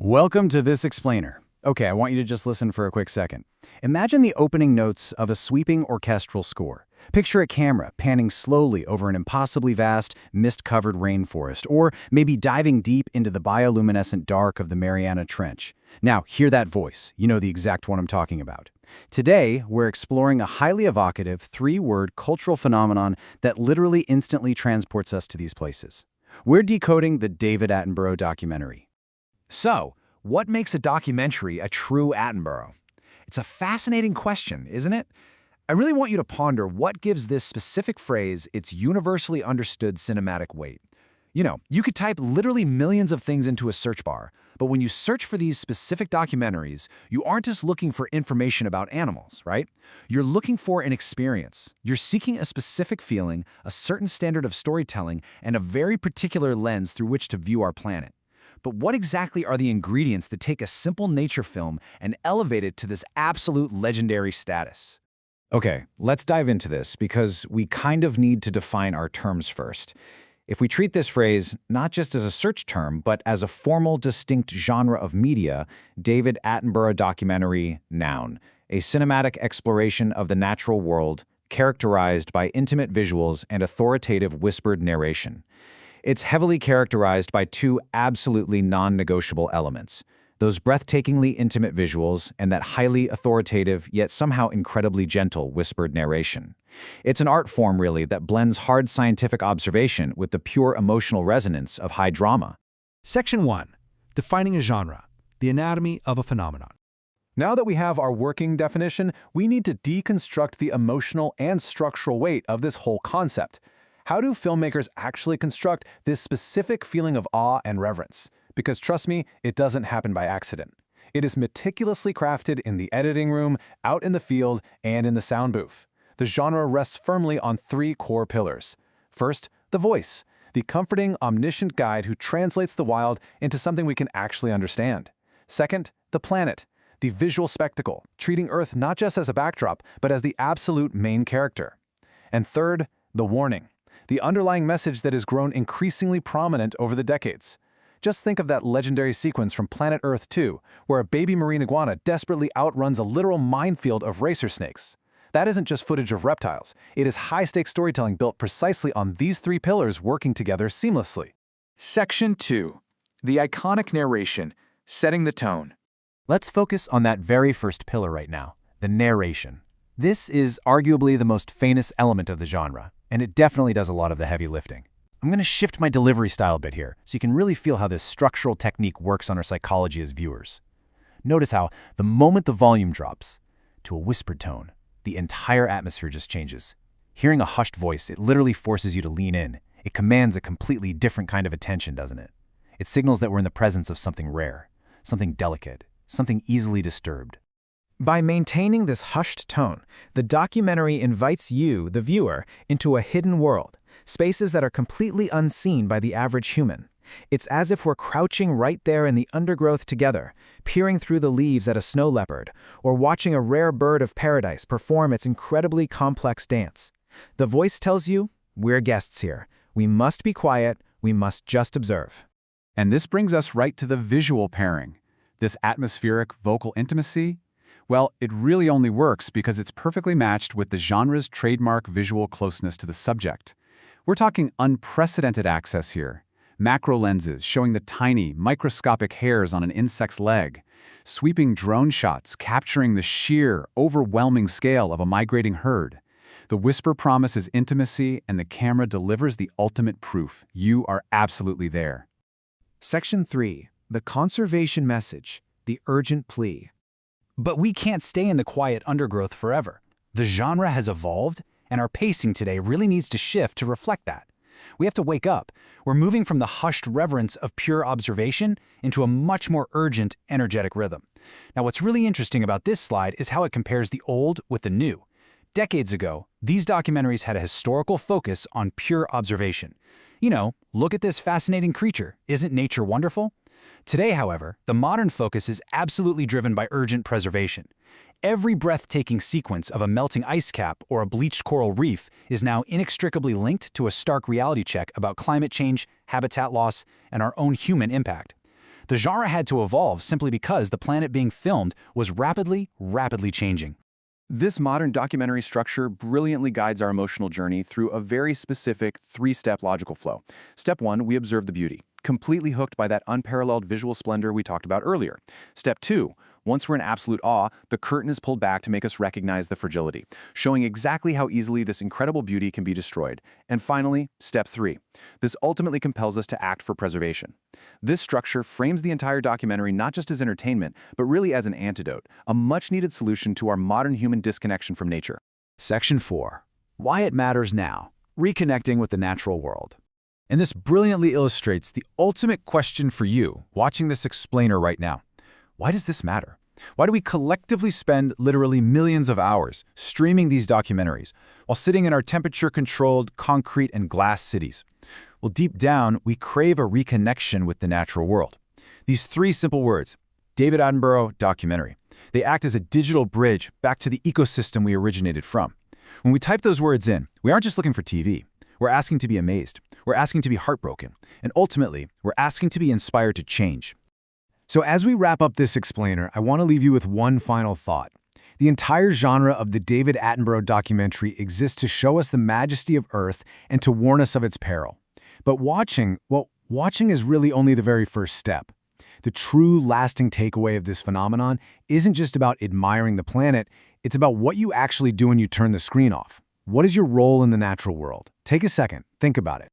Welcome to This Explainer. Okay, I want you to just listen for a quick second. Imagine the opening notes of a sweeping orchestral score. Picture a camera panning slowly over an impossibly vast, mist-covered rainforest, or maybe diving deep into the bioluminescent dark of the Mariana Trench. Now, hear that voice. You know the exact one I'm talking about. Today, we're exploring a highly evocative, three-word cultural phenomenon that literally instantly transports us to these places. We're decoding the David Attenborough documentary. So, what makes a documentary a true Attenborough? It's a fascinating question, isn't it? I really want you to ponder what gives this specific phrase its universally understood cinematic weight. You know, you could type literally millions of things into a search bar, but when you search for these specific documentaries, you aren't just looking for information about animals, right? You're looking for an experience. You're seeking a specific feeling, a certain standard of storytelling, and a very particular lens through which to view our planet. But what exactly are the ingredients that take a simple nature film and elevate it to this absolute legendary status? Okay, let's dive into this because we kind of need to define our terms first. If we treat this phrase not just as a search term, but as a formal, distinct genre of media, David Attenborough documentary, noun, a cinematic exploration of the natural world characterized by intimate visuals and authoritative whispered narration. It's heavily characterized by two absolutely non-negotiable elements, those breathtakingly intimate visuals and that highly authoritative yet somehow incredibly gentle whispered narration. It's an art form, really, that blends hard scientific observation with the pure emotional resonance of high drama. Section 1. Defining a genre. The anatomy of a phenomenon. Now that we have our working definition, we need to deconstruct the emotional and structural weight of this whole concept. How do filmmakers actually construct this specific feeling of awe and reverence? Because trust me, it doesn't happen by accident. It is meticulously crafted in the editing room, out in the field, and in the sound booth. The genre rests firmly on three core pillars. First, the voice, the comforting, omniscient guide who translates the wild into something we can actually understand. Second, the planet, the visual spectacle, treating Earth not just as a backdrop, but as the absolute main character. And third, the warning, the underlying message that has grown increasingly prominent over the decades. Just think of that legendary sequence from Planet Earth 2, where a baby marine iguana desperately outruns a literal minefield of racer snakes. That isn't just footage of reptiles. It is high-stakes storytelling built precisely on these three pillars working together seamlessly. Section 2. The iconic narration, setting the tone. Let's focus on that very first pillar right now, the narration. This is arguably the most famous element of the genre, and it definitely does a lot of the heavy lifting. I'm going to shift my delivery style a bit here, so you can really feel how this structural technique works on our psychology as viewers. Notice how, the moment the volume drops to a whispered tone, the entire atmosphere just changes. Hearing a hushed voice, it literally forces you to lean in. It commands a completely different kind of attention, doesn't it? It signals that we're in the presence of something rare, something delicate, something easily disturbed. By maintaining this hushed tone, the documentary invites you, the viewer, into a hidden world, spaces that are completely unseen by the average human. It's as if we're crouching right there in the undergrowth together, peering through the leaves at a snow leopard, or watching a rare bird of paradise perform its incredibly complex dance. The voice tells you, we're guests here. We must be quiet. We must just observe. And this brings us right to the visual pairing. This atmospheric vocal intimacy, well, it really only works because it's perfectly matched with the genre's trademark visual closeness to the subject. We're talking unprecedented access here. Macro lenses showing the tiny, microscopic hairs on an insect's leg. Sweeping drone shots capturing the sheer, overwhelming scale of a migrating herd. The whisper promises intimacy, and the camera delivers the ultimate proof. You are absolutely there. Section 3. The conservation message. The urgent plea. But we can't stay in the quiet undergrowth forever. The genre has evolved, and our pacing today really needs to shift to reflect that. We have to wake up. We're moving from the hushed reverence of pure observation into a much more urgent, energetic rhythm. Now, what's really interesting about this slide is how it compares the old with the new. Decades ago, these documentaries had a historical focus on pure observation. You know, look at this fascinating creature. Isn't nature wonderful? Today, however, the modern focus is absolutely driven by urgent preservation. Every breathtaking sequence of a melting ice cap or a bleached coral reef is now inextricably linked to a stark reality check about climate change, habitat loss, and our own human impact. The genre had to evolve simply because the planet being filmed was rapidly changing. This modern documentary structure brilliantly guides our emotional journey through a very specific three-step logical flow. Step 1, we observe the beauty, completely hooked by that unparalleled visual splendor we talked about earlier. Step 2, once we're in absolute awe, the curtain is pulled back to make us recognize the fragility, showing exactly how easily this incredible beauty can be destroyed. And finally, Step 3, this ultimately compels us to act for preservation. This structure frames the entire documentary not just as entertainment, but really as an antidote, a much-needed solution to our modern human disconnection from nature. Section 4. Why it matters now. Reconnecting with the natural world. And this brilliantly illustrates the ultimate question for you watching this explainer right now. Why does this matter? Why do we collectively spend literally millions of hours streaming these documentaries while sitting in our temperature-controlled concrete and glass cities? Well, deep down, we crave a reconnection with the natural world. These three simple words, David Attenborough documentary, they act as a digital bridge back to the ecosystem we originated from. When we type those words in, we aren't just looking for TV. We're asking to be amazed. We're asking to be heartbroken. And ultimately, we're asking to be inspired to change. So as we wrap up this explainer, I want to leave you with one final thought. The entire genre of the David Attenborough documentary exists to show us the majesty of Earth and to warn us of its peril. But watching is really only the very first step. The true, lasting takeaway of this phenomenon isn't just about admiring the planet, it's about what you actually do when you turn the screen off. What is your role in the natural world? Take a second, think about it.